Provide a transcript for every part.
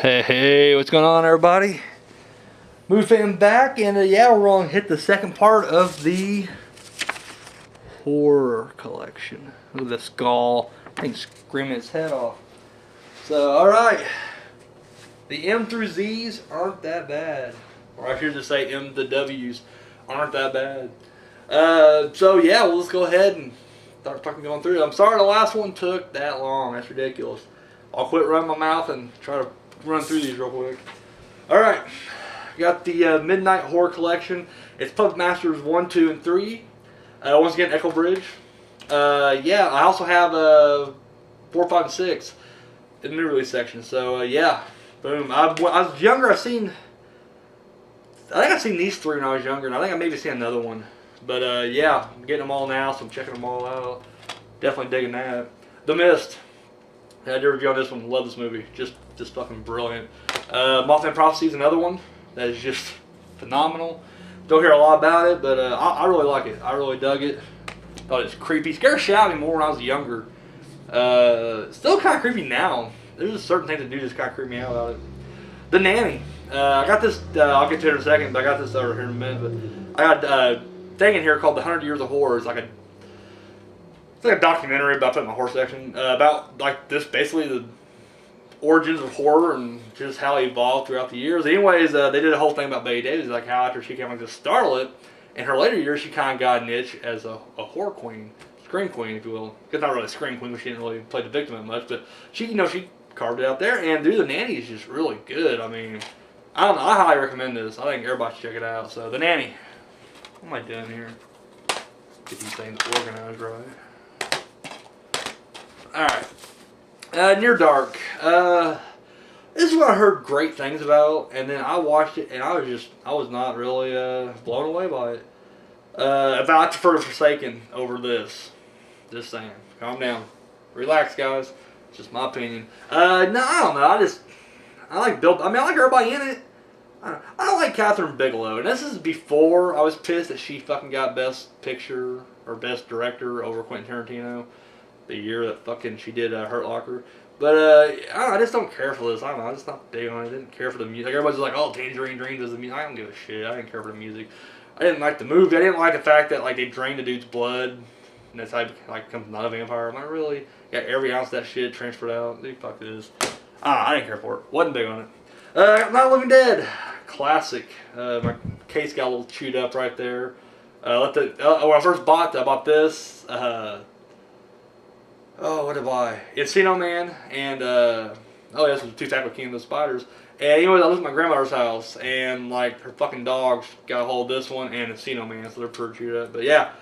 Hey, what's going on, everybody? Movie fan back, and yeah, we're going to hit the second part of the horror collection. Look at the skull. I think screaming its head off. So, alright. The M through Z's aren't that bad. Or I should just say M to W's aren't that bad. So, yeah, we'll just go ahead and start going through it. I'm sorry the last one took that long. That's ridiculous. I'll quit running my mouth and try to run through these real quick. Alright. Got the Midnight Horror Collection. It's Puppet Masters 1, 2, and 3. Once again, Echo Bridge. Yeah, I also have 4, 5, and 6 in the new release section. So, yeah. Boom. When I was younger, I think I've seen these 3 when I was younger, and I think I maybe seen another one. But, yeah, I'm getting them all now, so I'm checking them all out. Definitely digging that. The Mist. I did a review on this one. Love this movie. Just fucking brilliant. Mothman Prophecy is another one that is just phenomenal. Don't hear a lot about it, but I really like it. I really dug it. Thought it was creepy. Scared the shit out of me more when I was younger. Still kind of creepy now. There's just certain things that do just kind of creep me out about it. The Nanny. I got this. I'll get to it in a second, but I got this over here in a minute. But I got a thing in here called The 100 Years of Horror. It's like a documentary about putting my horror section about like this, basically the origins of horror and just how it evolved throughout the years. Anyways, they did a whole thing about Betty Davis, like how after she came like this starlet, in her later years she kind of got a niche as a horror queen, scream queen, if you will. It's not really a scream queen, because she didn't really play the victim that much, but she carved it out there. And dude, The Nanny is just really good. I mean, I don't know. I highly recommend this. I think everybody should check it out. So, The Nanny. What am I doing here? Get these things organized right. Alright. Near Dark. This is what I heard great things about, and then I watched it, and I was not really blown away by it. I prefer The Forsaken over this. Just saying. Calm down. Relax, guys. It's just my opinion. No, I don't know. I like Bill. I mean, I like everybody in it. I don't like Catherine Bigelow, and this is before I was pissed that she fucking got Best Picture or Best Director over Quentin Tarantino. The year that fucking she did Hurt Locker. But I just don't care for this. I don't know. I'm just not big on it. I didn't care for the music. Like, everybody's like, oh, Tangerine Dream does the music. I don't give a shit. I didn't care for the music. I didn't like the movie. I didn't like the fact that like they drained the dude's blood, and that's how he becomes not a vampire. I'm like, really? Got every ounce of that shit transferred out. Dude, fuck this. I didn't care for it. Wasn't big on it. Not Living Dead. Classic. My case got a little chewed up right there. When I first bought I bought this. What did I buy? Encino Man and this was 2 Type of King of the Spiders. And anyways, I lived at my grandmother's house, and like her fucking dogs got a hold of this one and Encino Man, so they're pretty chewed up. But yeah,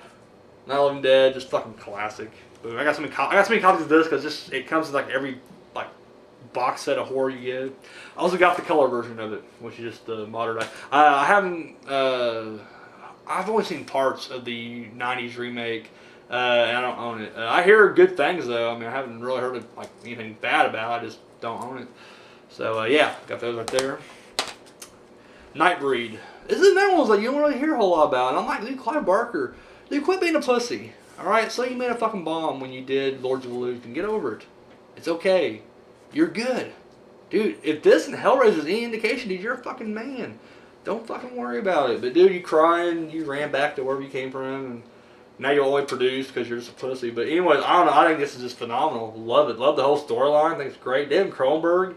Not Living Dead, just fucking classic. But I got so many copies of this because it comes with like every box set of horror you get. I also got the color version of it, which is just the modern. I haven't. I've only seen parts of the '90s remake. And I don't own it. I hear good things though. I mean, I haven't really heard anything bad about it. I just don't own it. So yeah, got those right there. Nightbreed. This is another one you don't really hear a whole lot about. And I'm like, dude, Clive Barker, dude, quit being a pussy. All right, so you made a fucking bomb when you did Lords of Illusion. Get over it. It's okay. You're good, dude. If this and Hellraiser is any indication, dude, you're a fucking man. Don't fucking worry about it. But dude, you crying, you ran back to wherever you came from, and now you only produce because you're just a pussy. But anyways, I don't know. I think this is just phenomenal. Love it. Love the whole storyline. I think it's great. David Cronenberg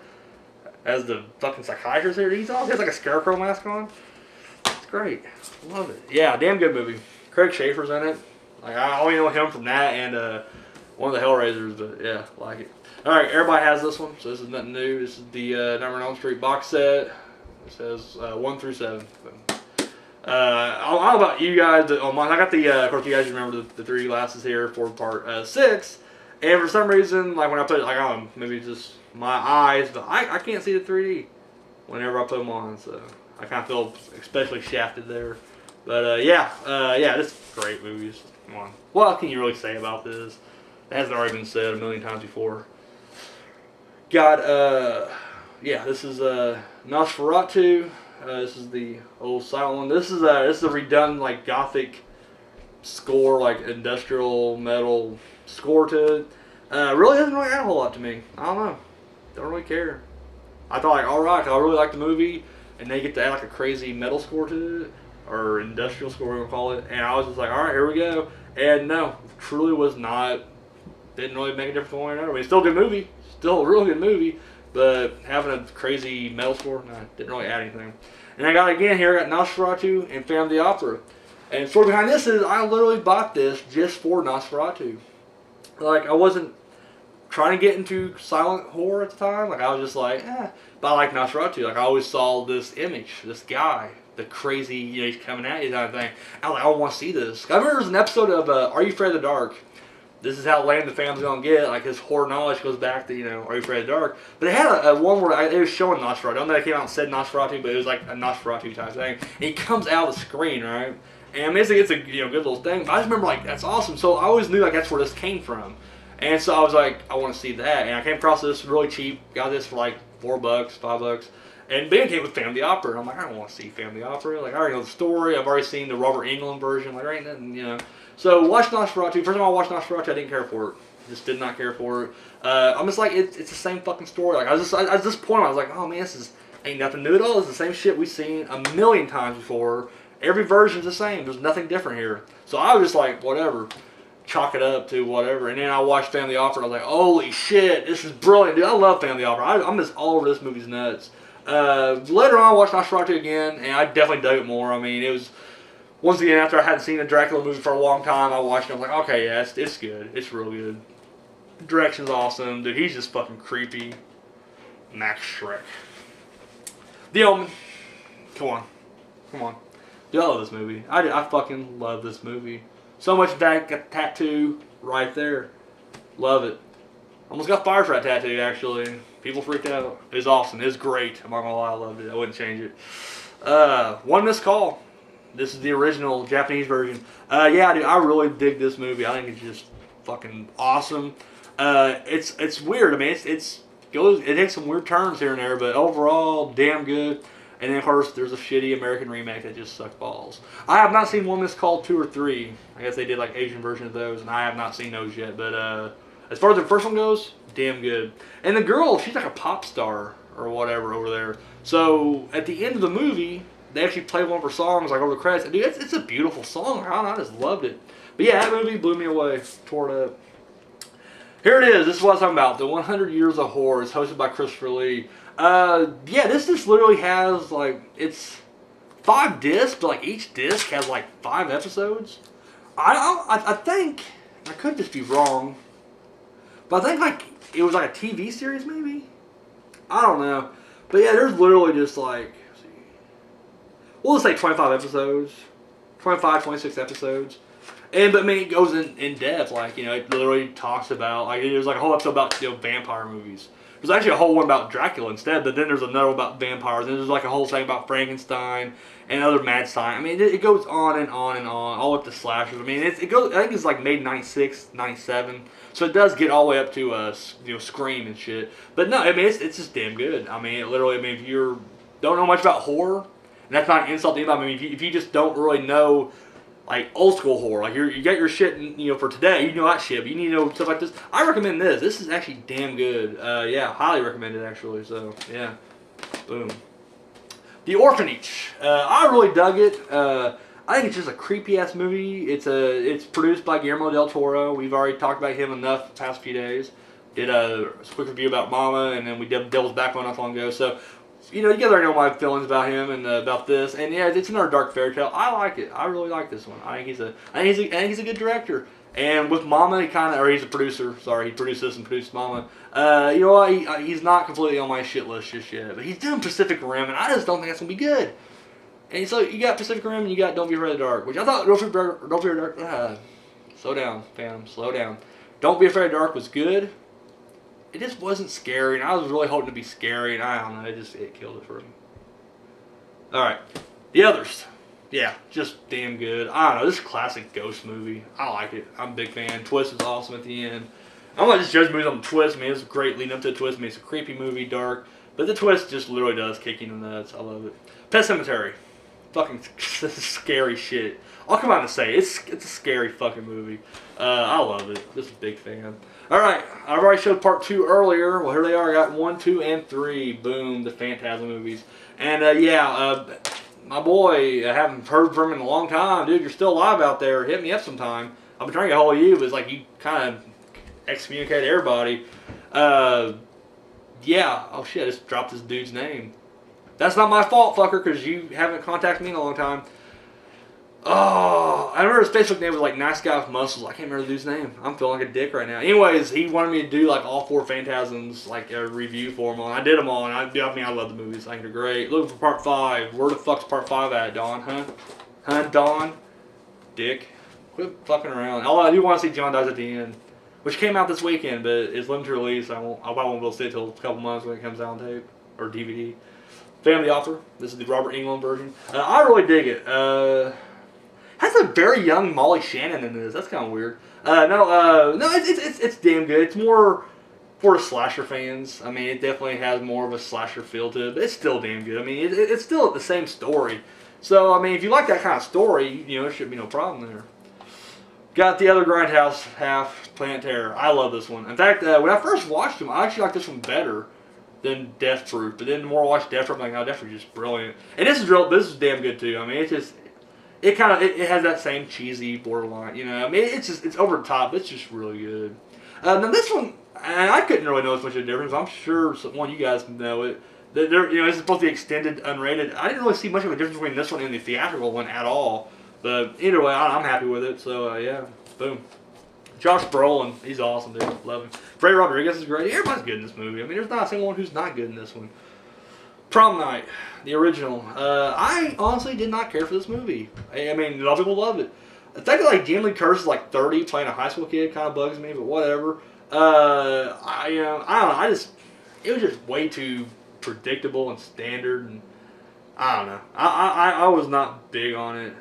as the fucking psychiatrist here. He has like a scarecrow mask on. It's great. Love it. Yeah, damn good movie. Craig Schaefer's in it. Like, I only know him from that and one of the Hellraisers. But yeah, like it. All right, everybody has this one, so this is nothing new. This is the Nightmare on Elm Street box set. It says 1 through 7. I don't know about you guys. I got of course, you guys remember the 3D glasses here for part 6. And for some reason, like when I put it, I don't know, maybe it's just my eyes, but I can't see the 3D whenever I put them on. So I kind of feel especially shafted there. But yeah, this is a great movie. Come on. What can you really say about this? It hasn't already been said a million times before. Got, this is Nosferatu. This is the old silent one. This is a redone gothic score, industrial metal score to it. Really doesn't really add a whole lot to me. I don't know. Don't really care. I thought like, alright, I really like the movie, and they get to add like a crazy metal score to it, or industrial score, we're gonna call it. And I was just like, alright, here we go. And no, truly was not. Didn't really make a difference one way or another. I mean, still a good movie, still a really good movie, but having a crazy metal score, no, didn't really add anything. And I got again here, I got Nosferatu and Phantom of the Opera. And the story behind this is I literally bought this just for Nosferatu. Like, I wasn't trying to get into silent horror at the time. Like, I was just like, But I like Nosferatu. Like, I always saw this image, this guy, the crazy, you know, he's coming at you kind of thing. I was like, I want to see this. I remember there was an episode of Are You Afraid of the Dark? This is how lame the family's gonna get. Like, his horror knowledge goes back to, you know, Are You Afraid of the Dark? But it had a one where it was showing Nosferatu. I don't know if they came out and said Nosferatu, but it was like a Nosferatu type thing. And he comes out of the screen, right? And I mean, it's a you know, good little thing. But I just remember, like, that's awesome. So I always knew, like, that's where this came from. And so I was like, I want to see that. And I came across this really cheap. Got this for like $4, $5. And then it came with Phantom of the Opera. And I'm like, I don't want to see Phantom of the Opera. Like, I already know the story. I've already seen the Robert Englund version. Like, there ain't nothing, you know. So watched Nosferatu. First time I watched Nosferatu, I didn't care for it. Just did not care for it. I'm just like, it's the same fucking story. Like, I was this point, I was like, oh man, this ain't nothing new at all. It's the same shit we've seen a million times before. Every version's the same. There's nothing different here. So I was just like, whatever. Chalk it up to whatever. And then I watched Phantom of the Opera, and I was like, holy shit, this is brilliant, dude. I love Phantom of the Opera. I'm just all over this movie's nuts. Later on, I watched Nosferatu again, and I definitely dug it more. I mean, it was, once again, after I hadn't seen a Dracula movie for a long time, I watched it. I was like, okay, yeah, it's good. It's real good. Direction's awesome. Dude, he's just fucking creepy. Max Shrek. The Omen. Come on. Come on. Dude, I love this movie. I fucking love this movie. So much that got the tattoo right there. Love it. Almost got fired for that tattoo, actually. People freaked out. It was awesome. It was great. I'm not gonna lie, I loved it. I wouldn't change it. One Missed Call. This is the original Japanese version. Yeah, dude, I really dig this movie. I think it's just fucking awesome. It's weird. I mean, it takes some weird turns here and there, but overall, damn good. And then, of course, there's a shitty American remake that just sucked balls. I have not seen One Missed Call 2 or 3. I guess they did like Asian version of those, and I have not seen those yet. But as far as the first one goes, damn good. And the girl, she's like a pop star or whatever over there. So at the end of the movie, they actually play one of her songs like over the credits. Dude, it's a beautiful song. I just loved it. But yeah, that movie blew me away. Tore it up. Here it is. This is what I'm talking about. The 100 Years of Horror. It's hosted by Christopher Lee. Yeah, this just literally has, like, it's 5 discs, but, like, each disc has, like, 5 episodes. I think, I could just be wrong, but I think, like, it was, like, a TV series, maybe? I don't know. But, yeah, there's literally just, like, let's see. We'll just say 25 episodes. 25, 26 episodes. But I mean, it goes in depth, like, you know, it literally talks about, like, there's like a whole episode about, you know, vampire movies. There's actually a whole one about Dracula instead, but then there's another one about vampires, and there's like a whole thing about Frankenstein and other mad science. I mean, it goes on and on and on, all up to slashers. I mean, it goes, I think it's like made in 96, 97, so it does get all the way up to, you know, Scream and shit. But no, I mean, it's just damn good. I mean, it literally, I mean, if you don't know much about horror, and that's not an insult to anybody, I mean, if you just don't really know, like, old school horror, like, you got your shit, you know, for today, you know that shit, but you need to know stuff like this. I recommend this. This is actually damn good. Yeah, highly recommend it, actually, so, yeah. Boom. The Orphanage. I really dug it. I think it's just a creepy-ass movie. It's produced by Guillermo del Toro. We've already talked about him enough the past few days. Did a quick review about Mama, and then we did Devil's Backbone not long ago, so, you know, you guys already know my feelings about him and about this, and yeah, it's another dark fairy tale. I like it. I really like this one. I think he's a good director. And with Mama, he's a producer. Sorry, he produced this and produced Mama. You know what? He's not completely on my shit list just yet, but he's doing Pacific Rim, and I just don't think that's gonna be good. And so you got Pacific Rim, and you got Don't Be Afraid of the Dark, which I thought Don't Be Afraid of the Dark. Slow down, fam. Slow down. Don't Be Afraid of the Dark was good. It just wasn't scary, and I was really hoping to be scary, and I don't know, it killed it for me. Alright, The Others. Yeah, just damn good. I don't know, this is a classic ghost movie. I like it. I'm a big fan. Twist is awesome at the end. I'm not just judge movies on the twist. I mean, it's great leading up to the twist. I mean, it's a creepy movie, dark, but the twist just literally does kick you in the nuts. I love it. Pet Sematary. Fucking scary shit. I'll come out and say it's a scary fucking movie. I love it. Just a big fan. Alright, I've already showed part 2 earlier. Well, here they are. I got 1, 2, and 3. Boom, the Phantasm movies. And my boy, I haven't heard from him in a long time. Dude, you're still alive out there. Hit me up sometime. I've been trying to get a hold of you, but it's like you kind of excommunicated everybody. Oh shit, I just dropped this dude's name. That's not my fault, fucker, because you haven't contacted me in a long time. Oh, I remember his Facebook name was like Nice Guy with Muscles. I can't remember the dude's name. I'm feeling like a dick right now. Anyways, he wanted me to do like all 4 Phantasms, like a review for them all. I did them all, and I love the movies. I think they're great. Looking for part 5. Where the fuck's part 5 at, Don? Huh, Don? Dick. Quit fucking around. All I do want to see John Dies at the End, which came out this weekend, but it's limited release. I probably won't be able to see it till a couple months when it comes out on tape or DVD. Family Author. This is the Robert Englund version. I really dig it. Has a very young Molly Shannon in this. That's kind of weird. It's damn good. It's more for slasher fans. I mean, it definitely has more of a slasher feel to it, but it's still damn good. I mean, it's still the same story. So, I mean, if you like that kind of story, there should be no problem there. Got the other Grindhouse half, Planetary. I love this one. In fact, when I first watched them, I actually liked this one better than Death Proof. But then the more I watched Death Proof, I'm like, oh, Death Proof is just brilliant. And this is damn good too. I mean, it has that same cheesy borderline, I mean, it's over the top. It's just really good. Now this one, and I couldn't really notice much of a difference. I'm sure one of you guys know it. This is supposed to be extended, unrated. I didn't really see much of a difference between this one and the theatrical one at all. But either way, I'm happy with it. So yeah, boom. Josh Brolin, he's awesome, dude. Love him. Freddie Rodriguez is great. Everybody's good in this movie. I mean, there's not a single one who's not good in this one. Prom Night, the original. I honestly did not care for this movie. I mean, a lot of people love it. The fact that like Jamie Lee Curtis is like 30 playing a high school kid kind of bugs me, but whatever. I don't know. It was just way too predictable and standard, and I don't know. I was not big on it.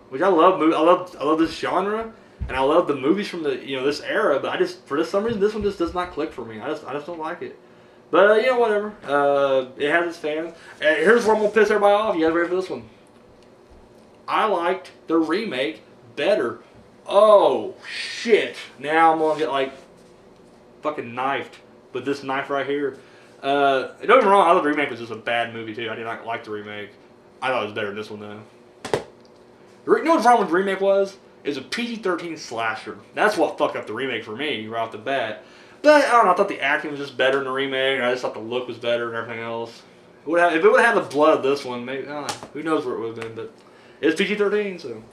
Which I love. I love this genre, and I love the movies from the this era. But for some reason this one just does not click for me. I just don't like it. But whatever. It has its fans. Here's where I'm gonna piss everybody off. You guys ready for this one? I liked the remake better. Oh shit! Now I'm gonna get like fucking knifed with this knife right here. Don't get me wrong. I thought the remake was just a bad movie too. I did not like the remake. I thought it was better than this one though. You know what the problem with the remake was? It was a PG-13 slasher. That's what fucked up the remake for me right off the bat. But I don't know. I thought the acting was just better in the remake. I just thought the look was better and everything else. If it would have had the blood of this one, maybe who knows where it would have been. But it's PG-13, so.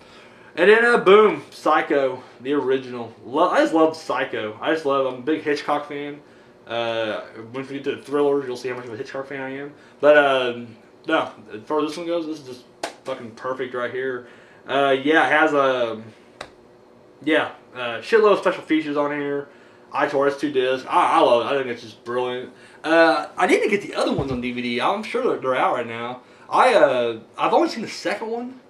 And then boom, Psycho, the original. I just love Psycho. I'm a big Hitchcock fan. Once we get to the thrillers, you'll see how much of a Hitchcock fan I am. But no, as far as this one goes, this is just fucking perfect right here. It has shitload of special features on here. iTunes 2 discs. I love it. I think it's just brilliant. I need to get the other ones on DVD. I'm sure they're out right now. I've only seen the second one.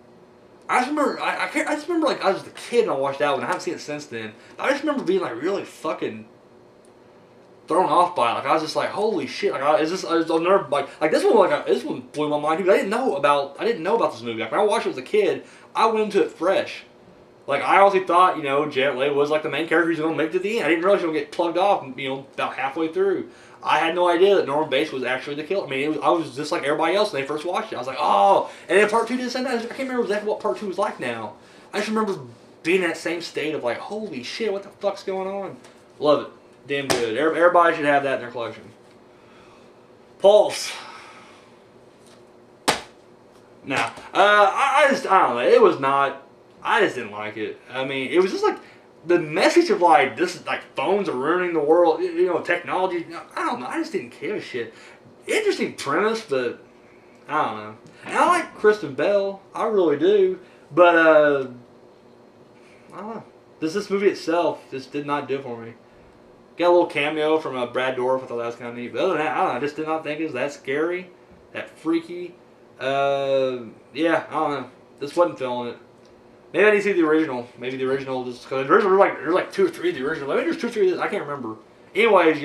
I just remember I just remember like I was a kid and I watched that one. I haven't seen it since then. I just remember being like really fucking thrown off by it. Like I was just like, holy shit! Like I'll never like this one. This one blew my mind because I didn't know about this movie. Like when I watched it as a kid, I went into it fresh. Like I honestly thought, Janet Leigh was like the main character who's gonna make it to the end. I didn't realize she was gonna get plugged off, about halfway through. I had no idea that Norman Bates was actually the killer. I mean, I was just like everybody else when they first watched it. I was like, oh, and then part 2 did the same thing. I can't remember exactly what part 2 was like now. I just remember being in that same state of like, holy shit, what the fuck's going on? Love it. Damn good. Everybody should have that in their collection. Pulse. Nah. I don't know. It was not. I just didn't like it. I mean, it was just like the message of like this is like phones are ruining the world. Technology. I don't know. I just didn't give a shit. Interesting premise, but I don't know. And I like Kristen Bell. I really do. But I don't know. This movie itself just did not do it for me. Got a little cameo from Brad Dourif. I thought that was kind of neat. But other than that, I don't know. I just did not think it was that scary, that freaky. I don't know. Just wasn't feeling it. Maybe I need to see the original. Maybe the original just because there's like 2 or 3 of the original. Maybe there's 2 or 3 of this. I can't remember. Anyways,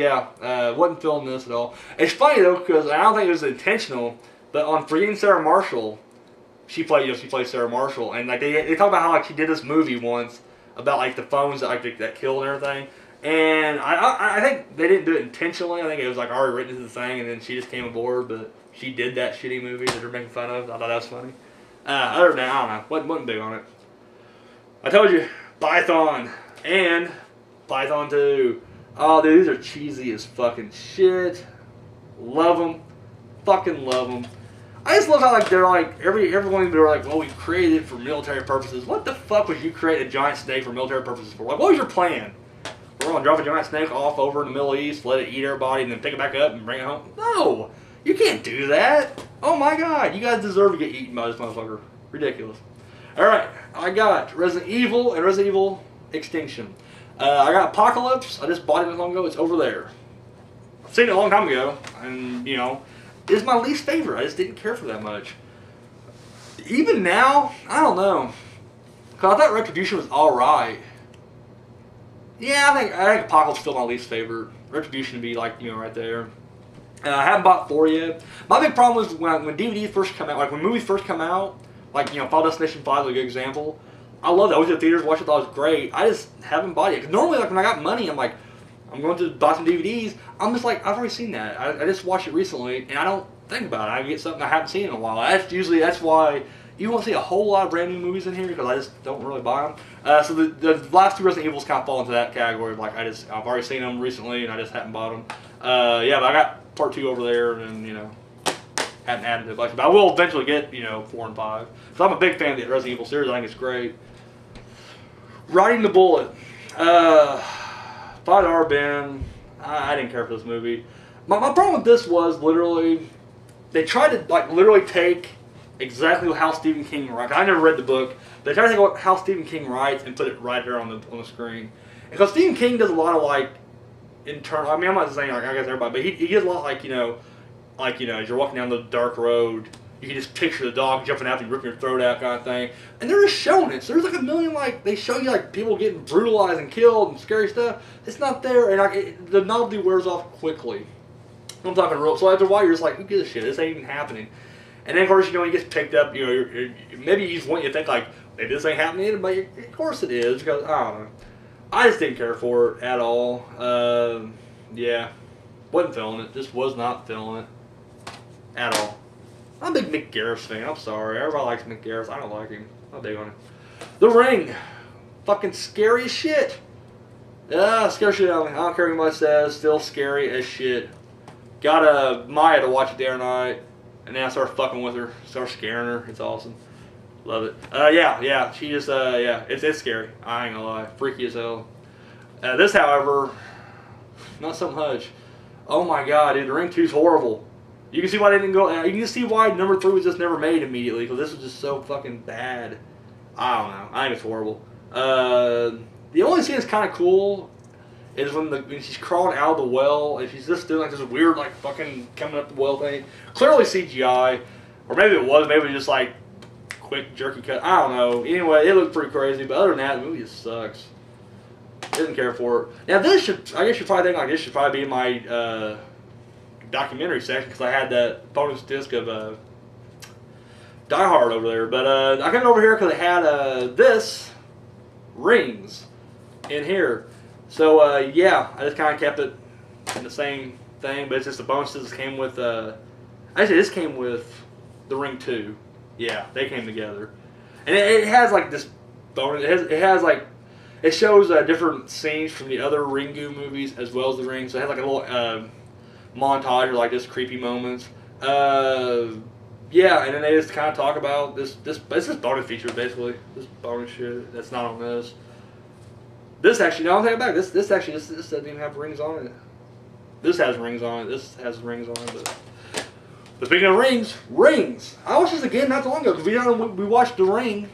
wasn't feeling this at all. It's funny though because I don't think it was intentional. But on Forgetting Sarah Marshall, she played Sarah Marshall, and like they talk about how like she did this movie once about like the phones that killed and everything. And I think they didn't do it intentionally. I think it was like already written into the thing, and then she just came aboard. But she did that shitty movie that they're making fun of. I thought that was funny. Other than that, I don't know. Wasn't big on it. I told you, Python and Python 2. Oh, dude, these are cheesy as fucking shit. Love them. Fucking love them. I just love how like they're like everyone they're like, well, we created it for military purposes. What the fuck would you create a giant snake for military purposes for? Like, what was your plan? We're gonna drop a giant snake off over in the Middle East, let it eat everybody, and then pick it back up and bring it home? No, you can't do that. Oh my god, you guys deserve to get eaten by this motherfucker. Ridiculous. All right, I got Resident Evil and Resident Evil Extinction. I got Apocalypse. I just bought it not long ago. It's over there. I've seen it a long time ago, and you know, it's my least favorite. I just didn't care for that much. Even now, I don't know. Cause I thought Retribution was all right. Yeah, I think Apocalypse is still my least favorite. Retribution would be like, you know, right there. I haven't bought 4 yet. My big problem was when DVDs first come out, like when movies first come out, like, you know, Final Destination 5 is a good example. I loved it. I went to the theaters, watched it, thought it was great. I just haven't bought it. Because normally, like, when I got money, I'm like, I'm going to buy some DVDs. I'm just like, I've already seen that. I just watched it recently, and I don't think about it. I get something I haven't seen in a while. That's why you won't see a whole lot of brand new movies in here, because I just don't really buy them. So the last 2 Resident Evils kind of fall into that category. Like, I've already seen them recently, and I just haven't bought them. Yeah, but I got part 2 over there, and, you know, haven't added to it much. But I will eventually get, you know, 4 and 5. So I'm a big fan of the Resident Evil series. I think it's great. Riding the Bullet. Fight R Ben. I didn't care for this movie. My problem with this was literally, they tried to like literally take exactly how Stephen King writes. I never read the book. They tried to take how Stephen King writes and put it right here on the screen. Because Stephen King does a lot of like internal. I mean, I'm not saying like I guess everybody, but he does a lot like you know, as you're walking down the dark road, you can just picture the dog jumping out and ripping your throat out kind of thing. And they're just showing it. So there's like a million, like, they show you like people getting brutalized and killed and scary stuff. It's not there, and like the novelty wears off quickly. I'm talking real. So after a while, you're just like, who gives a shit? This ain't even happening. And then of course, you know, he gets picked up. You know, maybe you just want you to think like, maybe this ain't happening, but of course it is. Because I don't know. I just didn't care for it at all. Yeah, wasn't feeling it. Just was not feeling it at all. I'm a big Mick Garris fan. I'm sorry. Everybody likes Mick Garris. I don't like him. I'm big on him. The Ring. Fucking scary as shit. Scary shit out of me. I don't care what anybody says. Still scary as shit. Got Maya to watch it the other night. And then I started fucking with her. Started scaring her. It's awesome. Love it. Yeah. She just, yeah. It's scary. I ain't gonna lie. Freaky as hell. This, however, not so much. Oh my god, dude. The Ring 2's horrible. You can see why they didn't go. You can just see why number 3 was just never made immediately, because this was just so fucking bad. I don't know. I think it's horrible. The only scene that's kind of cool is when she's crawling out of the well and she's just doing like this weird like fucking coming up the well thing. Clearly CGI, or maybe it was. Maybe it was just like quick jerky cut. I don't know. Anyway, it looked pretty crazy. But other than that, the movie just sucks. Didn't care for it. Now this should, I guess you probably think like this should probably be in my documentary section, because I had that bonus disc of Die Hard over there. But I came over here because it had this Rings in here. So yeah, I just kind of kept it in the same thing, but it's just the bonuses came with. Actually, this came with the Ring 2. Yeah, they came together, and it has like this bonus. It has like, it shows different scenes from the other Ringu movies as well as the Ring. So it has like a little montage of like just creepy moments. Yeah, and then they just kind of talk about this bonus feature basically. This bonus shit that's not on this. This actually, no, I'll take it back. This doesn't even have rings on it. This has rings on it. This has rings on it. But speaking of rings. I watched this again not too long ago. We watched The Ring,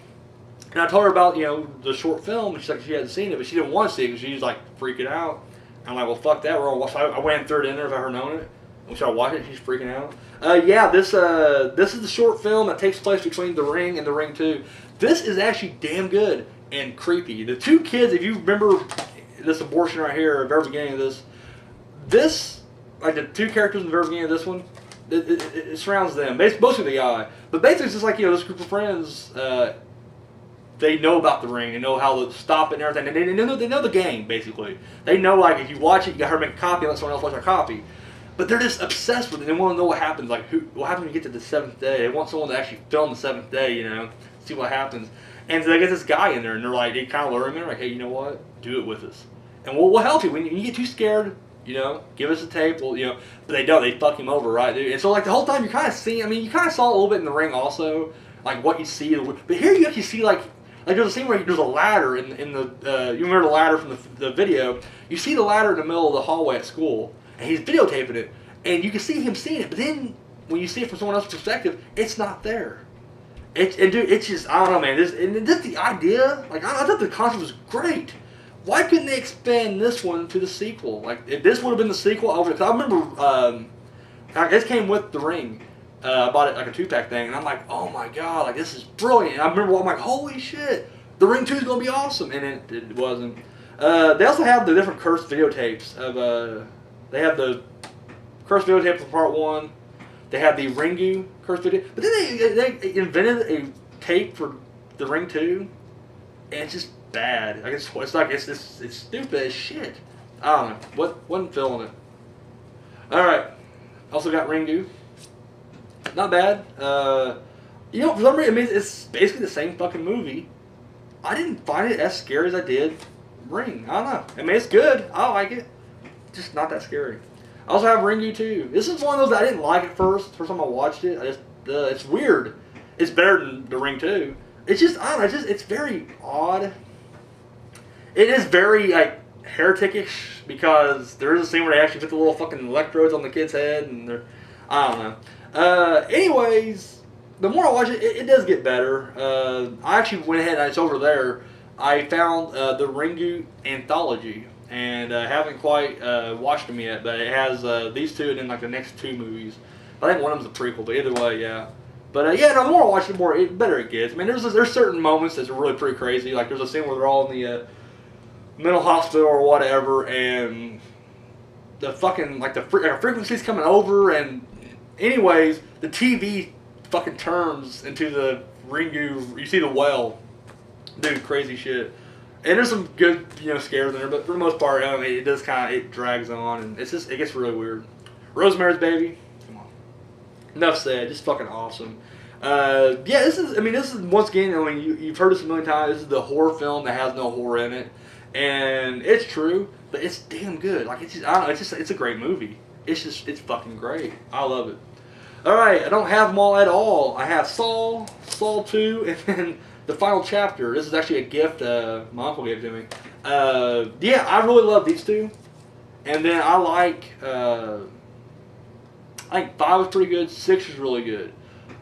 and I told her about the short film. And she's like, she hadn't seen it, but she didn't want to see it because she was like freaking out. I'm like, well, fuck that. We're all watching. I went and threw it in there without her knowing it. We started watching it. She's freaking out. Yeah, this is the short film that takes place between The Ring and The Ring 2. This is actually damn good and creepy. The 2 kids, if you remember this abortion right here at the very beginning of this, like the 2 characters in the very beginning of this one, it surrounds them. Mostly the guy. But basically it's just like, this group of friends, they're they know about the ring. They know how to stop it and everything. And they know the game, basically. They know, like, if you watch it, you got to make a copy and let someone else watch a copy. But they're just obsessed with it. They want to know what happens. Like, what happens when you get to the 7th day? They want someone to actually film the 7th day, you know, see what happens. And so they get this guy in there, and they're like, they kind of lure him in. They're like, hey, you know what? Do it with us. And we'll help you. When you get too scared, you know, give us a tape. Well, you know, but they don't. They fuck him over, right, dude? And so, like, the whole time you're kind of seeing, I mean, you kind of saw a little bit in the ring also, like, what you see. But here you actually see, like there's a scene where there's a ladder in the, you remember the ladder from the video? You see the ladder in the middle of the hallway at school, and he's videotaping it. And you can see him seeing it, but then when you see it from someone else's perspective, it's not there. Dude, it's just, I don't know, man. This the idea, like, I thought the concept was great. Why couldn't they expand this one to the sequel? Like, if this would have been the sequel, because I remember, this came with the ring. I bought it like a 2-pack thing, and I'm like, oh my god, like, this is brilliant. And I remember, I'm like, holy shit, the ring 2 is going to be awesome. And it wasn't. They also have the different cursed videotapes of, they have the cursed videotape from part 1. They have the Ringu cursed video, but then they invented a tape for the Ring 2, and it's just bad. Like it's stupid as shit. I don't know. Wasn't feeling it. All right. Also got Ringu. Not bad. You know, for some reason, I mean, it's basically the same fucking movie. I didn't find it as scary as I did Ring. I don't know. I mean, it's good. I like it. Just not that scary. I also have Ringu 2. This is one of those that I didn't like at first. First time I watched it, it's weird. It's better than the Ring 2. It's just, I don't know, it's very odd. It is very, like, heretic-ish, because there is a scene where they actually put the little fucking electrodes on the kid's head, and they're, I don't know. Anyways, the more I watch it, it does get better. I actually went ahead, and it's over there. I found the Ringu anthology. And I haven't quite watched them yet, but it has these 2 and then like the next 2 movies. I think one of them's a prequel, but either way, yeah. But yeah, no, the more I watch it, the better it gets. I mean, there's certain moments that's really pretty crazy. Like there's a scene where they're all in the mental hospital or whatever, and the fucking like the frequency's coming over, and anyways, the TV fucking turns into the Ringu. You see the well, dude, crazy shit. And there's some good, you know, scares in there, but for the most part, I mean, it does it drags on, and it gets really weird. Rosemary's Baby, come on. Enough said, just fucking awesome. Yeah, this is once again, I mean, you've heard this a million times. This is the horror film that has no horror in it, and it's true, but it's damn good. Like it's just, I don't know, it's a great movie. It's fucking great. I love it. All right, I don't have them all at all. I have Saw 2, and then the final chapter. This is actually a gift my uncle gave to me. Yeah, I really love these 2. And then I think 5 was pretty good. 6 was really good.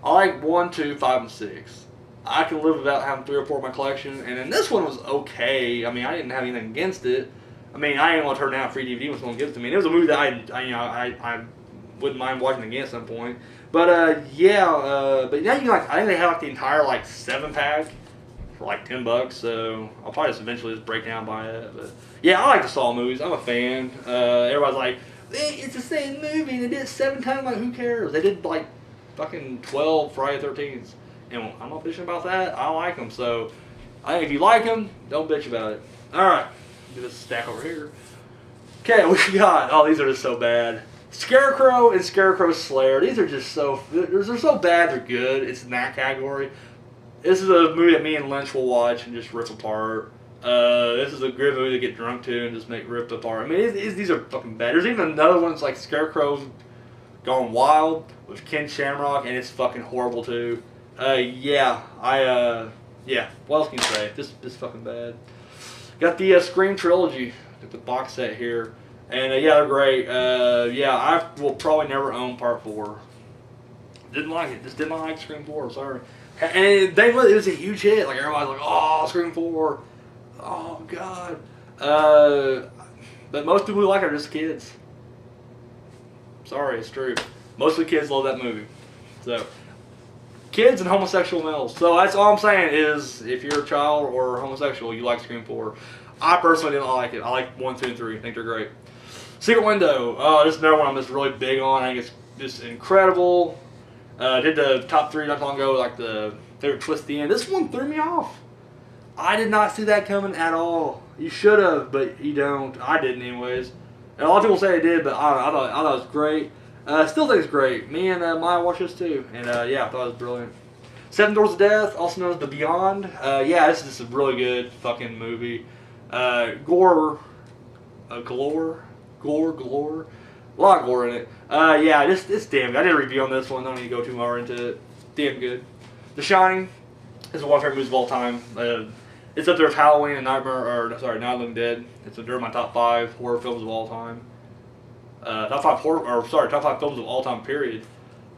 I like 1, 2, 5, and 6. I can live without having 3 or 4 in my collection. And then this one was okay. I mean, I didn't have anything against it. I mean, I didn't want to turn down a free DVD when someone gives it to me. And it was a movie that I wouldn't mind watching again at some point. But yeah, but now you can I think they have the entire 7-pack for $10. So I'll probably just eventually just break down by it. But yeah, I like the Saw movies. I'm a fan. Everybody's like, it's the same movie and they did it 7 times. Like, who cares? They did fucking 12 Friday 13s, and I'm not bitching about that. I like them. So I think if you like them, don't bitch about it. All right, do this stack over here. Okay, what we got? Oh, these are just so bad. Scarecrow and Scarecrow Slayer. These are just they're so bad they're good. It's in that category. This is a movie that me and Lynch will watch and just rip apart. This is a good movie to get drunk to and just make ripped apart. I mean, these are fucking bad. There's even another one that's like Scarecrow Gone Wild with Ken Shamrock, and it's fucking horrible too. Yeah, what else can you say? This fucking bad. Got the Scream trilogy, got the box set here. And yeah, they're great. Yeah, I will probably never own Part 4. Didn't like it. Just did not like Scream 4. Sorry. And it was a huge hit. Like everybody's like, oh, Scream 4. Oh God. But most people who like it are just kids. Sorry, it's true. Most of the kids love that movie. So, kids and homosexual males. So that's all I'm saying is, if you're a child or homosexual, you like Scream 4. I personally didn't like it. I like 1, 2, and 3. I think they're great. Secret Window. This is another one I'm just really big on. I think it's just incredible. Did the top 3 not long ago, like the favorite twist at the end. This one threw me off. I did not see that coming at all. You should have, but you don't. I didn't anyways. And a lot of people say I did, but I thought it was great. Still think it's great. Me and Maya watched this too, and yeah, I thought it was brilliant. Seven Doors of Death, also known as The Beyond. Yeah, this is just a really good fucking movie. Gore. Galore. A lot of gore in it. Yeah, it's damn good. I did a review on this one. I don't need to go too far into it. Damn good. The Shining is one of my favorite movies of all time. It's up there with Halloween and Night of the Living Dead. It's up there in my top 5 horror films of all time. Top 5 films of all time, period.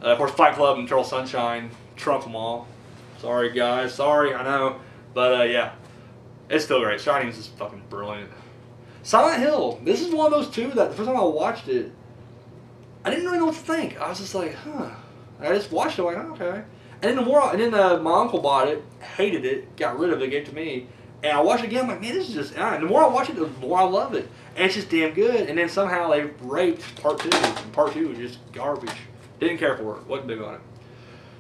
Of course, Fight Club and Eternal Sunshine trump them all. Sorry, guys. Sorry, I know. But, yeah. It's still great. Shining is just fucking brilliant. Silent Hill. This is one of those two that the first time I watched it, I didn't really know what to think. I was just like, huh. I just watched it, like, oh, okay. And then my uncle bought it, hated it, got rid of it, gave it to me. And I watched it again, I'm like, man, this is just, and the more I watch it, the more I love it. And it's just damn good. And then somehow they raped part 2. And part 2 was just garbage. Didn't care for it. Wasn't big on it.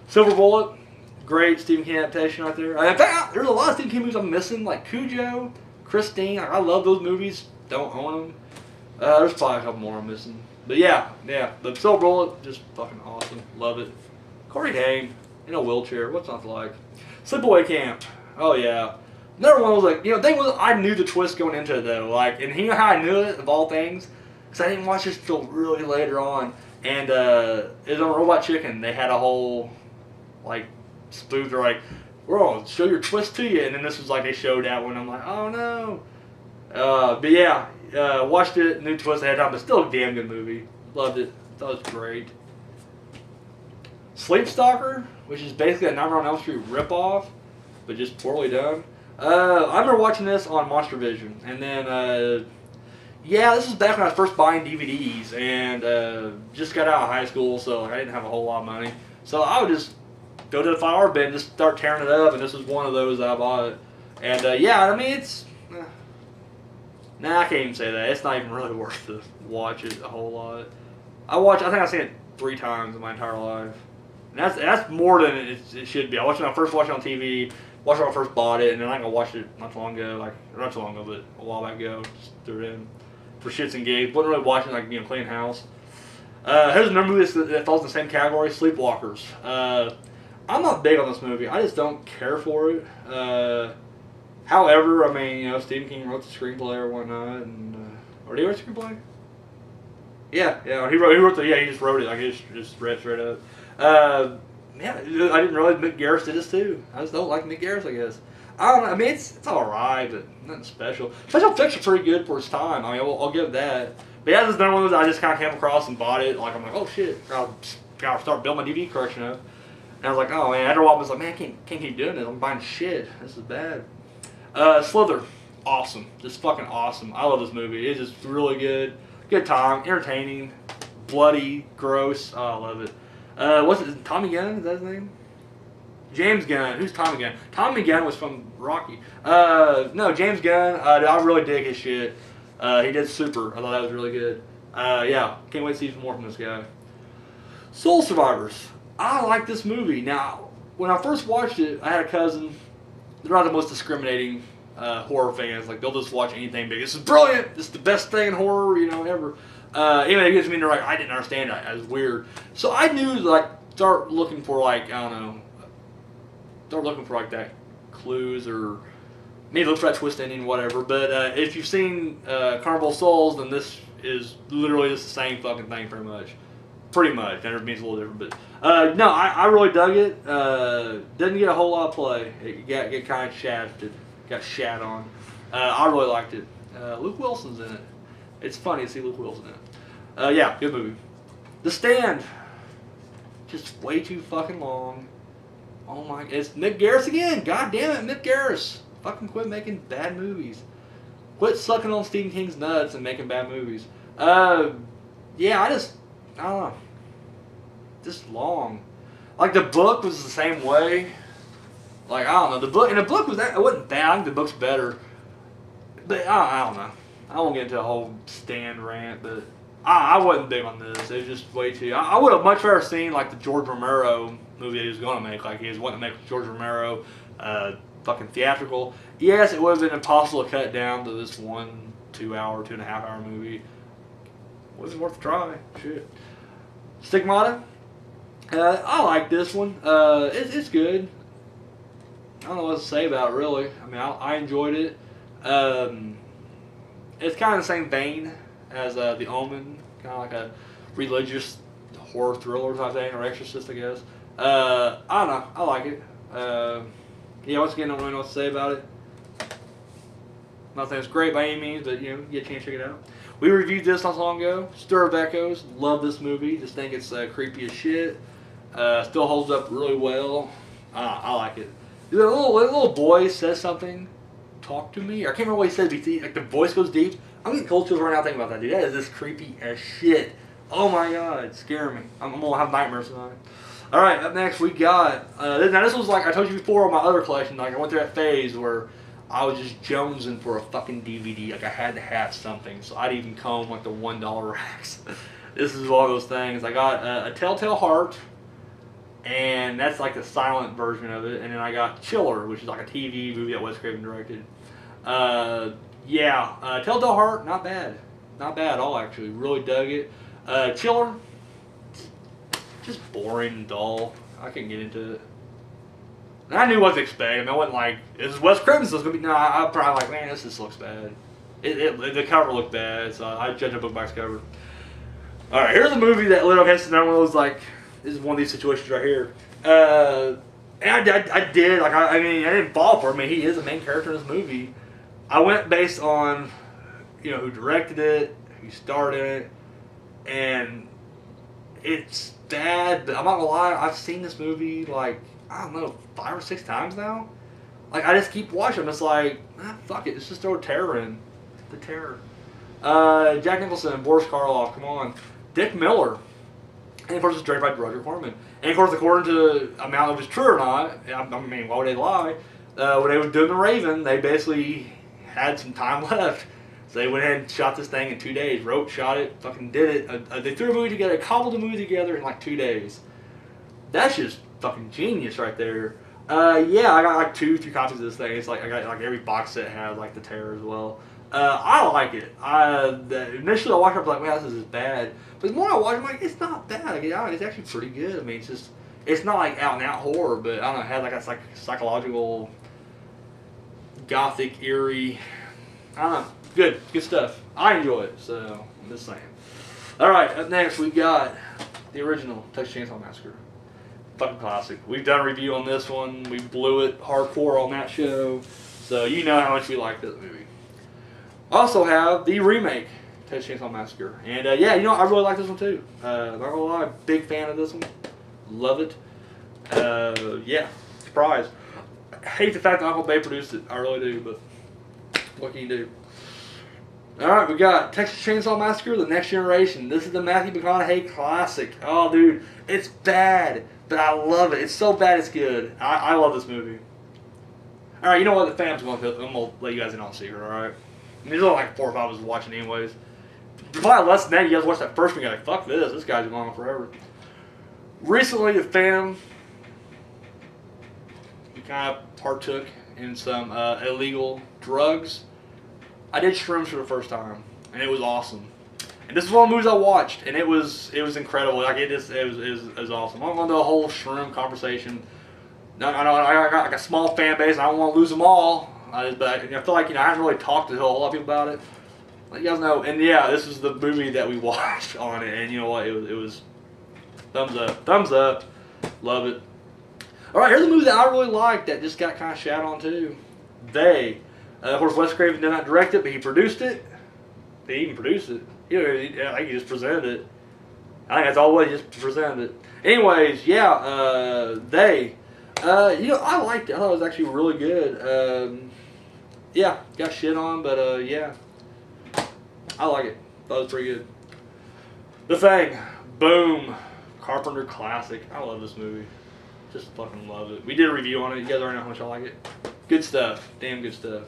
Silver Bullet. Great Stephen King adaptation right there. In fact, there's a lot of Stephen King movies I'm missing, like Cujo, Christine. I love those movies. Don't own them. There's probably a couple more I'm missing. But yeah. The Silver Bullet, just fucking awesome. Love it. Corey Haim in a wheelchair. What's not to like? Sleepaway Camp. Oh yeah. Another one was like, the thing was, I knew the twist going into it though. Like, and you know how I knew it of all things? Because I didn't watch this until really later on. And it was on Robot Chicken. They had a whole, like, spoof. They're like, we're gonna show your twist to you. And then this was like, they showed that one. I'm like, oh no. But yeah, watched it, new twist ahead of time, but still a damn good movie. Loved it. Thought it was great. Sleep Stalker, which is basically a Nightmare on Elm Street ripoff, but just poorly done. I remember watching this on Monster Vision, and then, yeah, this was back when I was first buying DVDs, and just got out of high school, so I didn't have a whole lot of money. So I would just go to the 5-hour bin and just start tearing it up, and this was one of those that I bought. And, yeah, I mean, it's... Nah, I can't even say that. It's not even really worth to watch it a whole lot. I think I've seen it 3 times in my entire life. And that's more than it should be. I watched it when I first watched it on TV, watched it when I first bought it, and then I think I watched it not too long ago, not too long ago, but a while back ago, just threw it in for shits and gigs. Wasn't really watching like cleaning house. Here's another movie that falls in the same category, Sleepwalkers. I'm not big on this movie. I just don't care for it. However, I mean, Stephen King wrote the screenplay or whatnot, and or did he write the screenplay? Yeah, he just wrote it. He just read straight up. Yeah, I didn't realize Mick Garris did this too. I just don't like Mick Garris, I guess. I don't know. I mean, it's alright, but nothing special. Special effects are pretty good for its time. I mean, I'll give that. But yeah, this is another one of those I just kind of came across and bought it. Like, I'm like, oh shit, I'll start building my DVD collection up. And I was like, oh man, after a while I was like, man, I can't keep doing this. I'm buying shit. This is bad. Slither, awesome. Just fucking awesome. I love this movie. It's just really good. Good time, entertaining, bloody, gross. Oh, I love it. What's it? Tommy Gunn? Is that his name? James Gunn. Who's Tommy Gunn? Tommy Gunn was from Rocky. No, James Gunn. I really dig his shit. He did Super. I thought that was really good. Yeah, can't wait to see some more from this guy. Soul Survivors. I like this movie. Now, when I first watched it, I had a cousin. They're not the most discriminating horror fans. Like, they'll just watch anything big. This is brilliant. This is the best thing in horror, ever. Anyway, it gets me, they're like, I didn't understand it. It was weird. So I knew, like, start looking for, like, I don't know, that clues or maybe look for that twist ending, whatever. But if you've seen Carnival of Souls, then this is literally just the same fucking thing, pretty much. Pretty much. That means a little different. But no, I really dug it. Didn't get a whole lot of play. It got kind of shafted. Got shat on. I really liked it. Luke Wilson's in it. It's funny to see Luke Wilson in it. Yeah, good movie. The Stand. Just way too fucking long. Oh my, it's Mick Garris again. God damn it, Mick Garris. Fucking quit making bad movies. Quit sucking on Stephen King's nuts and making bad movies. Yeah, I don't know. Just long. Like, the book was the same way. Like, I don't know. The book was that, it wasn't bad. I think the book's better. But I don't know. I won't get into a whole Stand rant, but I wasn't big on this. It was just way too... I would have much rather seen, like, the George Romero movie that he was going to make. Like, he was wanting to make George Romero, fucking theatrical. Yes, it would have been impossible to cut down to this 1 2-hour, 2.5-hour movie. Wasn't worth a try. Shit. Stigmata. I like this one. It's good. I don't know what to say about it, really. I mean, I enjoyed it. It's kind of the same vein as The Omen. Kind of like a religious horror thriller type thing, or Exorcist, I guess. I don't know. I like it. Yeah, once again, I don't really know what to say about it. Not saying it's great by any means, but you get a chance to check it out. We reviewed this not so long ago. Stir of Echoes. Love this movie. Just think it's creepy as shit. Still holds up really well. I like it. The little boy says something. Talk to me. I can't remember what he said. Like the voice goes deep. I'm getting cold chills right now thinking about that, dude. That is just creepy as shit. Oh my god, it's scaring me. I'm gonna have nightmares tonight. All right, up next we got. Now this was like I told you before on my other collection. Like I went through that phase where I was just jonesing for a fucking DVD. Like I had to have something, so I'd even comb like the $1 racks. This is one of those things. I got a Telltale Heart, and that's like the silent version of it. And then I got Chiller, which is like a TV movie that Wes Craven directed. Telltale Heart, not bad at all actually. Really dug it. Chiller, just boring and dull. I couldn't get into it. And I knew what to expect. I mean, I wasn't like, this is Wes Craven, so it's going to be, no, I'm probably like, man, this just looks bad. The cover looked bad, so I judged a book by its cover. Alright, here's a movie that Little Hess and everyone was like, this is one of these situations right here. And I did, like, I mean, I didn't fall for him. I mean, he is the main character in this movie. I went based on, who directed it, who starred in it, and it's bad, but I'm not gonna lie, I've seen this movie, like, I don't know, 5 or 6 times now. Like, I just keep watching them. It's like, fuck it, let's just throw terror in. The terror. Jack Nicholson, Boris Karloff, come on. Dick Miller. And of course, it's directed by Roger Corman. And of course, according to, I don't know if it's true or not, I mean, why would they lie? When they were doing The Raven, they basically had some time left. So they went ahead and shot this thing in 2 days. Wrote, shot it, fucking did it. They threw a movie together, cobbled the movie together in like 2 days. That's just fucking genius right there. I got like 2-3 copies of this thing. It's like I got like every box set has like the terror as well. I like it. Initially I watched it, I was like, wow, this is bad. But the more I watch it, I'm like, it's not bad. Like, it's actually pretty good. I mean, it's not like out and out horror, but I don't know, it had like a psychological, gothic, eerie. I don't know. Good stuff. I enjoy it, so I'm just saying. Alright, up next we got the original Texas Chainsaw Massacre. Fucking classic. We've done a review on this one. We blew it hardcore on that show, so you know how much we like this movie. Also have the remake, Texas Chainsaw Massacre. And I really like this one too. Not gonna lie, big fan of this one. Love it. Surprise. I hate the fact that Uncle Bay produced it. I really do, but what can you do? Alright, we got Texas Chainsaw Massacre, The Next Generation. This is the Matthew McConaughey classic. Oh, dude, it's bad, but I love it. It's so bad it's good. I love this movie. Alright, you know what? The fam's going to I'm going to let you guys in on a secret, alright? I mean, there's only like 4 or 5 of us watching anyways. Probably less than that. You guys watch that first one, you're like, fuck this guy's going on forever. Recently, the fam kind of partook in some illegal drugs. I did shrooms for the first time, and it was awesome. And this is one of the movies I watched, and it was incredible. Like it was awesome. I'm going to do a whole shroom conversation. I know I got like a small fan base, and I don't want to lose them all. But I feel like I haven't really talked to a whole lot of people about it. Like you guys know, and this is the movie that we watched on it, and you know what? It was thumbs up, love it. All right, here's a movie that I really liked that just got kind of shat on too. Of course, Wes Craven did not direct it, but he produced it. He even produced it. I think he just presented it. I think that's all it was, he just presented it. Anyways, I liked it. I thought it was actually really good. Got shit on, but I like it. Thought it was pretty good. The Thing, boom, Carpenter classic. I love this movie. Just fucking love it. We did a review on it. You guys already know how much I like it. Good stuff. Damn good stuff.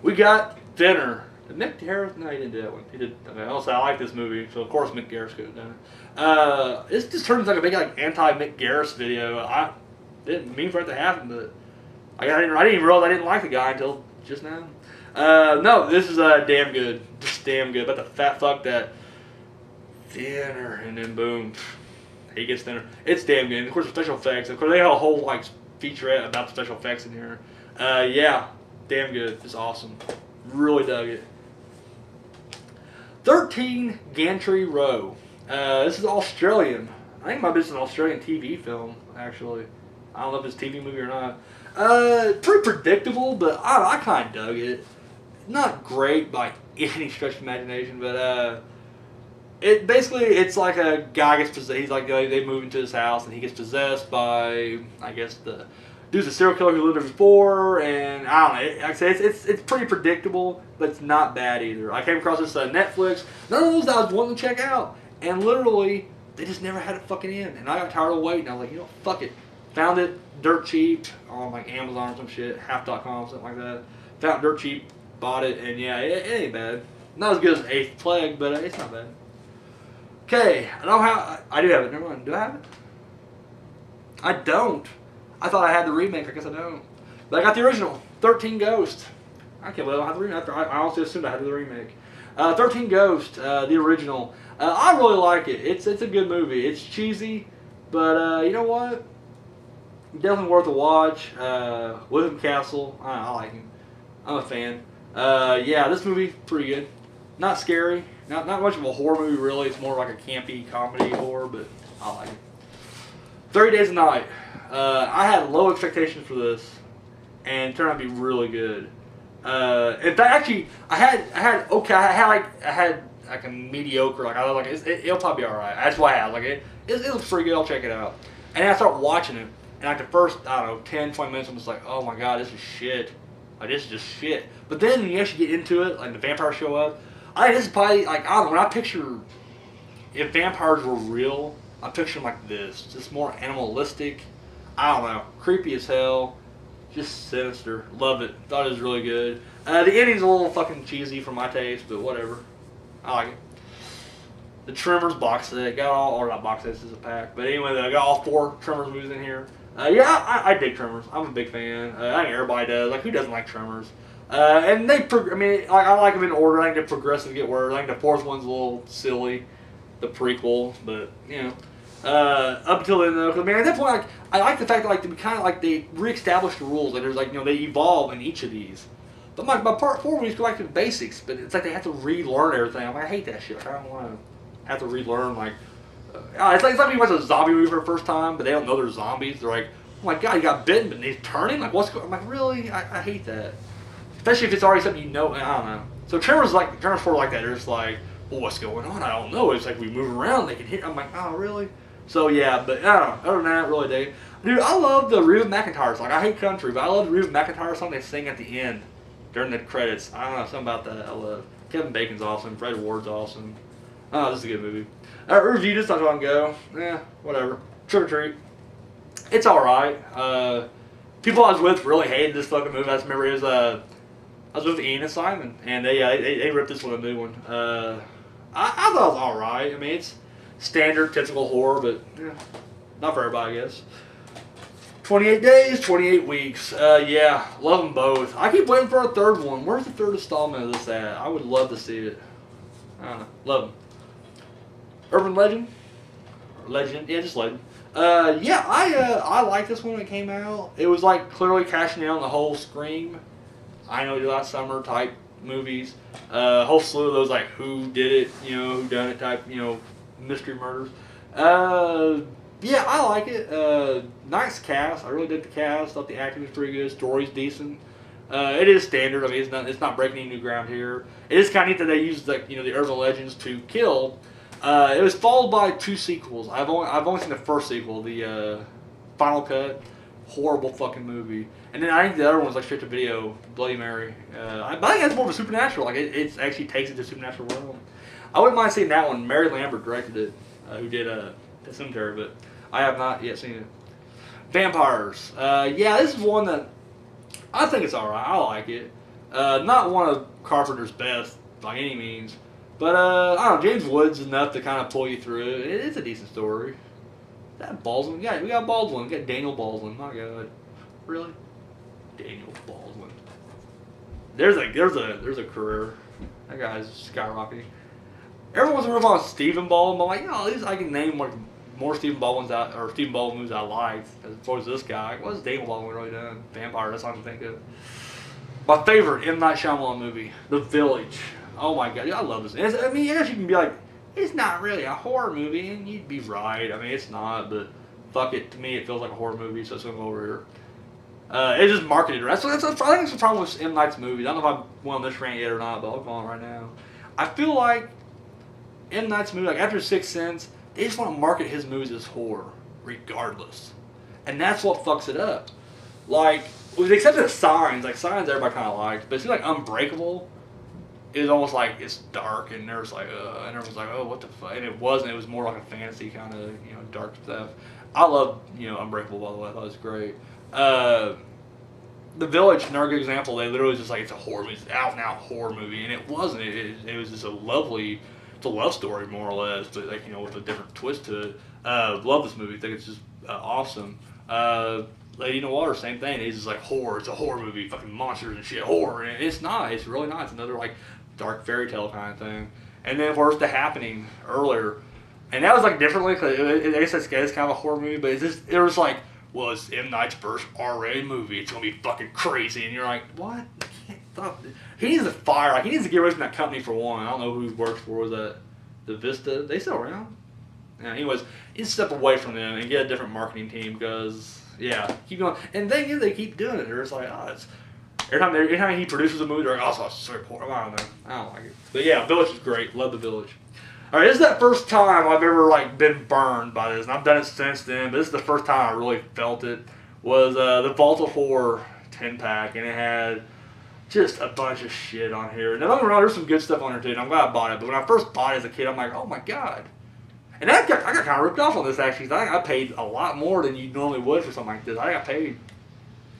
We got Dinner. Did Mick Garris? No, he didn't do that one. He did. Okay, also, I like this movie, so of course Mick Garris could have done it. This just turns like a big anti-Mick Garris video. I didn't mean for it to happen, but I didn't even realize I didn't like the guy until just now. No, this is damn good. Just damn good. About the fat fuck that thinner, and then boom, he gets thinner. It's damn good. And of course, the special effects. Of course, they have a whole like featurette about the special effects in here. Yeah, damn good. It's awesome. Really dug it. 13 Gantry Row. This is Australian. I think it might be an Australian TV film, actually. I don't know if it's a TV movie or not. Pretty predictable, but I kind of dug it. Not great by any stretch of imagination, but it's like a guy gets possessed. He's like they move into his house and he gets possessed by, I guess, the dude's a serial killer who lived there before, and I don't know. Like I say, it's pretty predictable, but it's not bad either. I came across this Netflix. None of those that I was wanting to check out, and literally they just never had it fucking in, and I got tired of waiting. I was like, you know, fuck it. Found it dirt cheap on like Amazon or some shit, half.com, something like that. Found it dirt cheap, bought it, and yeah, it ain't bad. Not as good as Eighth Plague, but it's not bad. Okay, I don't have. I do have it. Never mind. Do I have it? I don't. I thought I had the remake. I guess I don't. But I got the original, 13 Ghosts. I can't believe I don't have the remake. I honestly assumed I had the remake. 13 Ghosts, the original. I really like it. It's a good movie. It's cheesy, but you know what? Definitely worth a watch. William Castle, I like him. I'm a fan. Yeah, this movie pretty good. Not scary. Not much of a horror movie really. It's more like a campy comedy horror, but I like it. 30 Days a Night. I had low expectations for this, and it turned out to be really good. In fact, actually, I had like a mediocre. Like I was like, it'll probably be all right. That's what I had. Like it looks pretty good. I'll check it out. And then I start watching it, and like the first, I don't know, 10, 20 minutes, I'm just like, oh my god, this is shit. Like this is just shit. But then when you actually get into it, like the vampires show up. I think this is probably like, I don't know, when I picture if vampires were real, I picture them like this, just more animalistic. I don't know, creepy as hell, just sinister. Love it. Thought it was really good. The ending's a little fucking cheesy for my taste, but whatever. I like it. The Tremors box set, got all, or not box sets, is a pack, but anyway, I got all 4 Tremors movies in here. Yeah, I dig Tremors. I'm a big fan. I think everybody does. Like, who doesn't like Tremors? And they, I mean, like, I like them in order. I think they progressively get worse. I think the 4th one's a little silly, the prequel, but you know. Up until then, though, 'cause, man, at that point, like, I like the fact that like they kind of like they reestablished the rules. Like there's like, you know, they evolve in each of these. But like by part 4, we just go back to the basics. But it's like they have to relearn everything. I'm like, I hate that shit. I don't want to have to relearn like. It's like when you watch a zombie movie for the first time, but they don't know they're zombies. They're like, oh my god, you got bitten, but he's turning. Like what's going? I'm like, really? I hate that. Especially if it's already something you know. I don't know. So Tremors 4 like that. They're just like, well, what's going on? I don't know. It's like we move around, they can hit. I'm like, oh really? So yeah, but I don't know. Other than that, really dig. Dude, I love the Reba McEntire song. I hate country, but I love the Reba McEntire song they sing at the end during the credits. I don't know, something about that I love. Kevin Bacon's awesome. Fred Ward's awesome. Oh, this is a good movie. I reviewed this not long ago. Whatever. Trick or Treat. It's alright. People I was with really hated this fucking movie. I just remember it was, I was with Ian and Simon, and they ripped this one a new one. I thought it was alright. I mean, it's standard, typical horror, but yeah, not for everybody, I guess. 28 days, 28 weeks. Yeah, love them both. I keep waiting for a third one. Where's the third installment of this at? I would love to see it. I don't know. Love them. Urban Legend? Legend? Yeah, just Legend. Yeah, I liked this one when it came out. It was like clearly cashing in on the whole Scream, I Know You Last Summer type movies. Whole slew of those like who did it, you know, who done it type, you know, mystery murders. Yeah, I like it. Nice cast. I really did the cast. Thought the acting was pretty good. Story's decent. It is standard. I mean, it's not breaking any new ground here. It is kind of neat that they used like, you know, the urban legends to kill. It was followed by 2 sequels. I've only seen the first sequel, the Final Cut. Horrible fucking movie. And then I think the other one's like straight to video, Bloody Mary. I think that's more of a supernatural. Like it actually takes it to supernatural realm. I wouldn't mind seeing that one. Mary Lambert directed it, who did The Cemetery, but I have not yet seen it. Vampires. Yeah, this is one that I think it's alright. I like it. Not one of Carpenter's best by any means, but I don't know. James Woods is enough to kind of pull you through it. It's a decent story. That Baldwin, yeah, we got Baldwin. We got Daniel Baldwin. My God, really? Daniel Baldwin. There's a career. That guy's skyrocketing. Everyone's ripping on Stephen Baldwin, but I'm like, at least I can name like more Stephen Baldwin movies I liked as opposed to this guy. What's Daniel Baldwin really done? Vampire. That's all I can think of. My favorite M. Night Shyamalan movie, The Village. Oh my god, I love this. I mean, yes, you can be like, it's not really a horror movie, and you'd be right. I mean, it's not, but fuck it. To me, it feels like a horror movie, so it's gonna go over here. It's just marketed right. I think it's the problem with M. Night's movies. I don't know if I went on this rant yet or not, but I'll go on right now. I feel like M. Night's movie, like after Sixth Sense, they just want to market his movies as horror, regardless. And that's what fucks it up. Like, with the exception of Signs, like Signs everybody kind of liked, but it seems like Unbreakable is almost like it's dark, and there's like, and everyone's like, oh, what the fuck? And it wasn't. It was more like a fantasy kind of, dark stuff. I love, Unbreakable, by the way. I thought it was great. The Village, another good example. They literally just like, it's a horror movie, it's out and out horror movie, and it wasn't. It was just it's a love story more or less, but like with a different twist to it. Love this movie. I think it's just awesome. Lady in the Water, same thing. It's just like horror. It's a horror movie, fucking monsters and shit, horror. And it's not. It's really not. It's another like dark fairy tale kind of thing. And then of course The Happening earlier, and that was like differently because I guess it's kind of a horror movie, but it was like, well, it's M. Night's first R-rated movie. It's gonna be fucking crazy, and you're like, what? You can't stop. He needs to fire. Like, he needs to get away from that company for one. I don't know who he works for. Was that the Vista? They still around? Yeah. Anyways, you need to step away from them and get a different marketing team because keep going. And they keep doing it. They're just like, it's every time he produces a movie, they're like, oh, it's so horrible. I don't like it. But yeah, Village is great. Love The Village. All right, this is that first time I've ever like been burned by this, and I've done it since then. But this is the first time I really felt it. Was the Vault of Horror 10-pack, and it had just a bunch of shit on here. Now, don't get me wrong, there's some good stuff on here too, and I'm glad I bought it. But when I first bought it as a kid, I'm like, oh my god. And I got kind of ripped off on this actually. I think I paid a lot more than you normally would for something like this. I got paid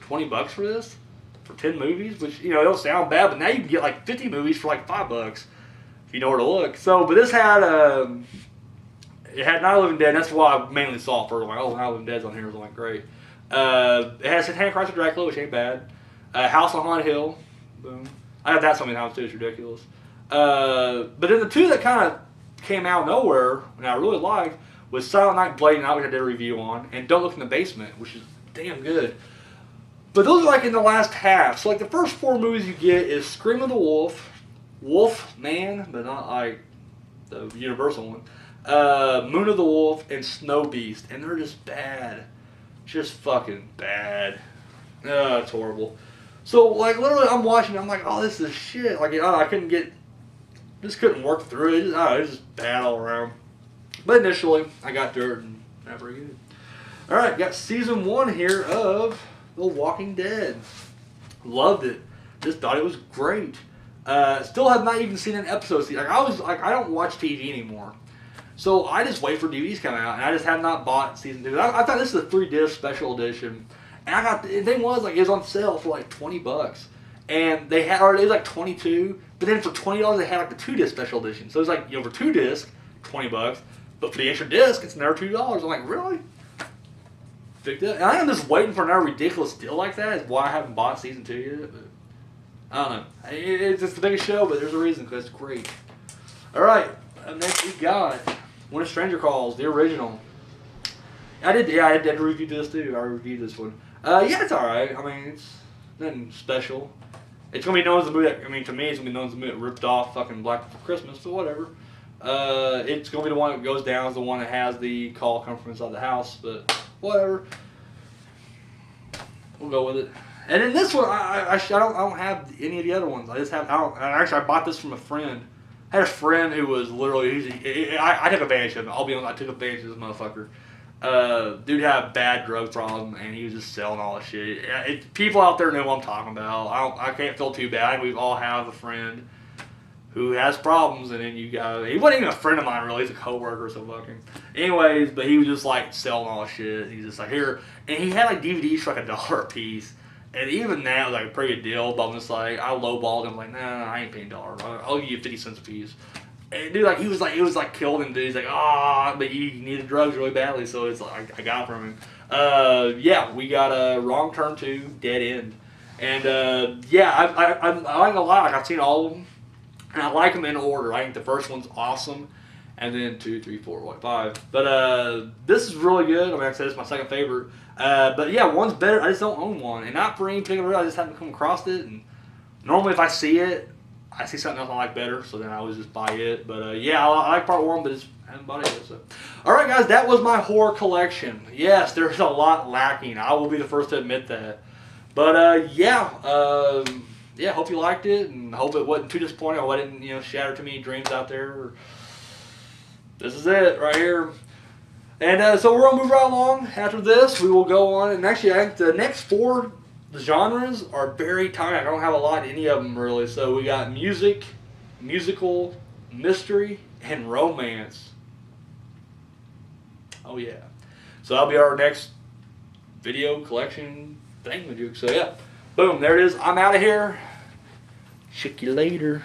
$20 for this for 10 movies, which it don't sound bad, but now you can get like 50 movies for like $5 if you know where to look. So, but this had it had Night of the Living Dead. And that's why I mainly saw it first. I'm like, oh, Night of the Living Dead's on here. I was like, great. It has Satanic Rise of Dracula, which ain't bad. House on Haunted Hill. Boom. I have that so many times too. It's ridiculous. But then the two that kind of came out of nowhere and I really liked was Silent Night, Blade Night, which I did a review on, and Don't Look in the Basement, which is damn good. But those are like in the last half. So like the first 4 movies you get is Scream of the Wolf, Wolf Man, but not like the Universal one, Moon of the Wolf, and Snow Beast, and they're just bad, just fucking bad. It's horrible. So like literally, I'm watching, I'm like, oh, this is shit. Like I couldn't work through it. It was just bad all around. But initially, I got through it and not very good. All right, got season 1 here of The Walking Dead. Loved it. Just thought it was great. Still have not even seen an episode. Like I don't watch TV anymore, so I just wait for DVDs coming out, and I just have not bought season 2. I thought this is a 3-disc special edition, and the thing was like it was on sale for like $20, and it was like 22. But then for $20 they had like the 2-disc special edition. So it was like for 2 discs, $20, but for the extra disc it's another $2. I'm like, really? Picked up. And I am just waiting for another ridiculous deal like that. Is why I haven't bought season 2 yet. But I don't know. It's the biggest show, but there's a reason because it's great. All right, next we got When a Stranger Calls, the original. I did review this too. I reviewed this one. It's all right. I mean, it's nothing special. It's gonna be known as the movie that, to me, it's gonna be known as the movie that ripped off fucking Black Before Christmas, but whatever. It's gonna be the one that goes down as the one that has the call come from inside the house, but whatever. We'll go with it. And then this one, I don't have any of the other ones. I bought this from a friend. I had a friend who was literally, I took advantage of him. I'll be honest, I took advantage of this motherfucker. Dude had a bad drug problem, and he was just selling all this shit. People out there know what I'm talking about. I can't feel too bad. We all have a friend who has problems, and then he wasn't even a friend of mine really. He's a coworker, so fucking. Anyways, but he was just like selling all this shit. He's just like, here, and he had like DVDs for like $1 a piece. And even that was like a pretty good deal, but I'm just like, I lowballed him, like, nah, I ain't paying $1. I'll give you 50 cents a piece. And dude, like, it was like killed him, dude. He's like, but he needed drugs really badly, so it's like, I got it from him. We got Wrong Turn 2, Dead End. And yeah, I like a lot. Like, I've seen all of them, and I like them in order. I think the first one's awesome, and then 2, 3, 4, 5. But this is really good. I mean, like I said, it's my second favorite. But yeah, one's better. I just don't own one, and not for any particular reason. I just haven't come across it. And normally, if I see it, I see something else I like better, so then I always just buy it. But yeah, I like part 1, but I haven't bought it yet. So, all right, guys, that was my horror collection. Yes, there's a lot lacking. I will be the first to admit that. But yeah, hope you liked it, and hope it wasn't too disappointing. I didn't, shatter too many dreams out there. This is it right here. And so we're gonna move right along. After this, we will go on, and actually, I think the next 4 genres are very tiny. I don't have a lot in any of them really. So we got music, musical, mystery, and romance. Oh yeah. So that'll be our next video collection thing we do. So yeah, boom, there it is. I'm out of here. Check you later.